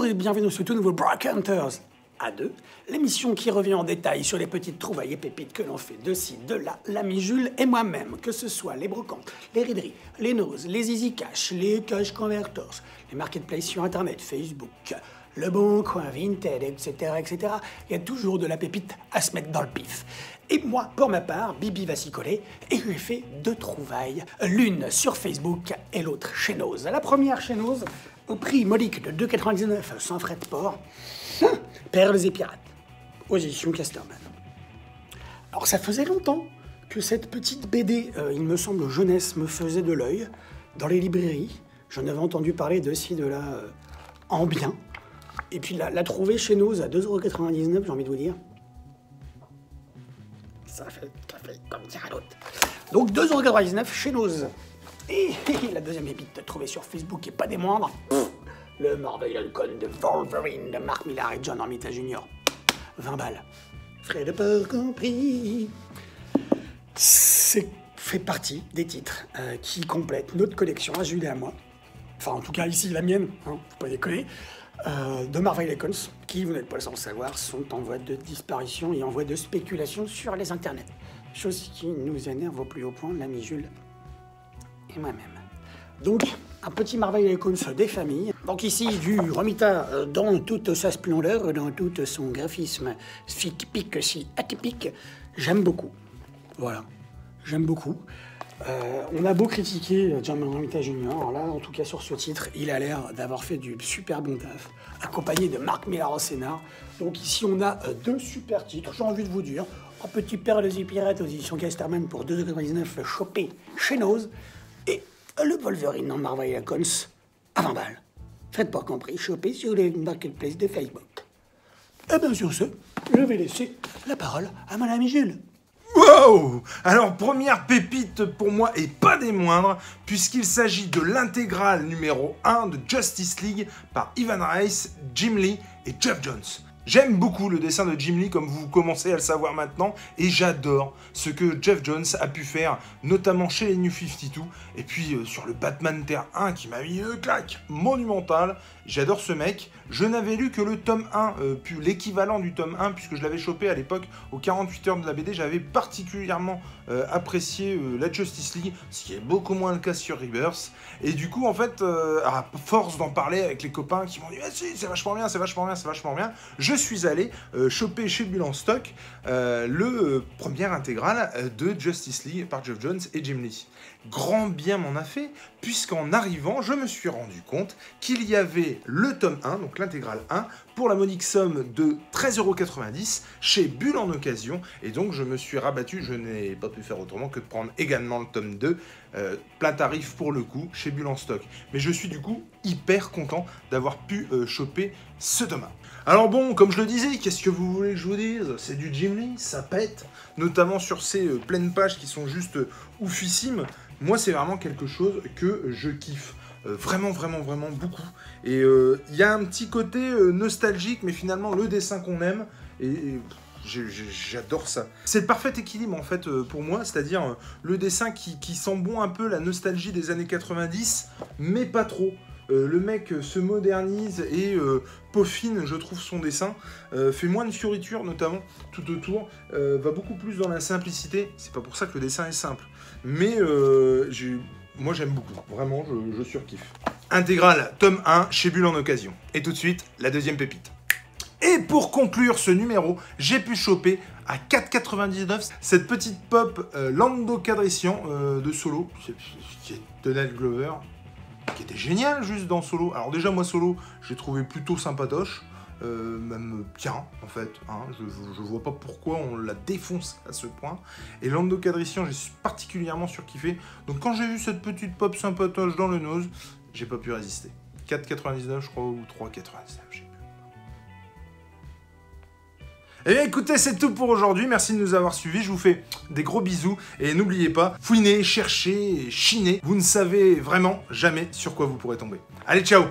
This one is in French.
et bienvenue dans ce tout nouveau Brock Hunters à 2, l'émission qui revient en détail sur les petites trouvailles et pépites que l'on fait de ci, de là, l'ami Jules et moi-même, que ce soit les brocantes, les rideries, les noses, les easy cash, les cash converters, les marketplaces sur internet, Facebook, le bon coin, Vinted, etc., etc. Il y a toujours de la pépite à se mettre dans le pif. Et moi, pour ma part, Bibi va s'y coller et j'ai fait 2 trouvailles, l'une sur Facebook et l'autre chez Nose. La première chez Nose, au prix modique de 2,99 sans frais de port, Perles et Pirates, aux éditions Casterman. Alors ça faisait longtemps que cette petite BD, il me semble jeunesse, me faisait de l'œil dans les librairies. J'en avais entendu parler de ci, de là, en bien. Et puis la trouver chez Nose à 2,99 €, j'ai envie de vous dire. Ça fait comme dirait l'autre. Donc 2,99 € chez Nose. Et la deuxième pépite trouvée sur Facebook, et pas des moindres, le Marvel Halcon de Wolverine de Mark Millar et John Romita Jr. 20 balles. Frais de port compris. C'est fait partie des titres qui complètent notre collection à Jules et à moi. Enfin, en tout cas, ici, la mienne, hein, faut pas déconner. De Marvel Halcons, qui, vous n'êtes pas sans le savoir, sont en voie de disparition et en voie de spéculation sur les internets. Chose qui nous énerve au plus haut point, l'ami Jules et moi-même. Donc, un petit Marvel Halcons des familles. Donc ici, du Romita dans toute sa splendeur, dans tout son graphisme pique si atypique. J'aime beaucoup. Voilà, j'aime beaucoup. On a beau critiquer John Romita Jr., alors là, en tout cas sur ce titre, il a l'air d'avoir fait du super bon taf, accompagné de Mark Millar au scénar. Donc ici, on a 2 super titres, j'ai envie de vous dire. Un petit Perles et Pirates aux éditions Casterman pour 2,99 € chopé chez Nose. Et le Wolverine en Marvel Halcons à 20 balles. Faites pas compris, chopé sur les marketplaces de Facebook. Et bien sur ce, je vais laisser la parole à mon ami Jules. Wow! Alors, première pépite pour moi, et pas des moindres, puisqu'il s'agit de l'intégrale numéro 1 de Justice League par Ivan Reis, Jim Lee et Geoff Johns. J'aime beaucoup le dessin de Jim Lee, comme vous commencez à le savoir maintenant, et j'adore ce que Geoff Johns a pu faire, notamment chez les New 52, et puis sur le Batman Terre 1 qui m'a mis une claque monumentale. J'adore ce mec. Je n'avais lu que le tome 1, puis l'équivalent du tome 1, puisque je l'avais chopé à l'époque aux 48 heures de la BD. J'avais particulièrement apprécié la Justice League, ce qui est beaucoup moins le cas sur Rebirth. Et du coup, en fait, à force d'en parler avec les copains qui m'ont dit ah, si, c'est vachement bien, c'est vachement bien, c'est vachement bien, je suis allé choper chez Bull en stock le premier intégral de Justice League par Geoff Johns et Jim Lee. Grand bien m'en a fait, puisqu'en arrivant, je me suis rendu compte qu'il y avait le tome 1, donc l'intégrale 1, pour la monique somme de 13,90 € chez Bull en occasion, et donc je me suis rabattu, je n'ai pas pu faire autrement que de prendre également le tome 2, plein tarif pour le coup, chez Bull en stock. Mais je suis du coup hyper content d'avoir pu choper ce tome 1. Alors bon, comme je le disais, qu'est-ce que vous voulez que je vous dise? C'est du Jim Lee, ça pète, notamment sur ces pleines pages qui sont juste oufissimes. Moi, c'est vraiment quelque chose que je kiffe. Vraiment beaucoup. Et il y a un petit côté nostalgique, mais finalement, le dessin qu'on aime, et j'adore ça. C'est le parfait équilibre, en fait, pour moi, c'est-à-dire le dessin qui sent bon un peu la nostalgie des années 90, mais pas trop. Le mec se modernise et peaufine, je trouve, son dessin, fait moins de fioritures, notamment, tout autour, va beaucoup plus dans la simplicité. C'est pas pour ça que le dessin est simple, mais moi j'aime beaucoup, vraiment, je surkiffe. Intégrale, tome 1, chez Bull en occasion. Et tout de suite, la deuxième pépite. Et pour conclure ce numéro, j'ai pu choper à 4,99 € cette petite pop Lando Calrissian de Solo, qui est Donald Glover, qui était génial juste dans Solo. Alors déjà moi Solo, j'ai trouvé plutôt sympatoche, même bien en fait, hein. Je vois pas pourquoi on la défonce à ce point. Et Lando Calrissian, j'ai particulièrement surkiffé. Donc quand j'ai vu cette petite pop sympatoche dans le nose, j'ai pas pu résister. 4,99 je crois, ou 3,99, je sais plus. Eh bien écoutez, c'est tout pour aujourd'hui, merci de nous avoir suivis, je vous fais des gros bisous, et n'oubliez pas, fouinez, cherchez, chinez, vous ne savez vraiment jamais sur quoi vous pourrez tomber. Allez, ciao!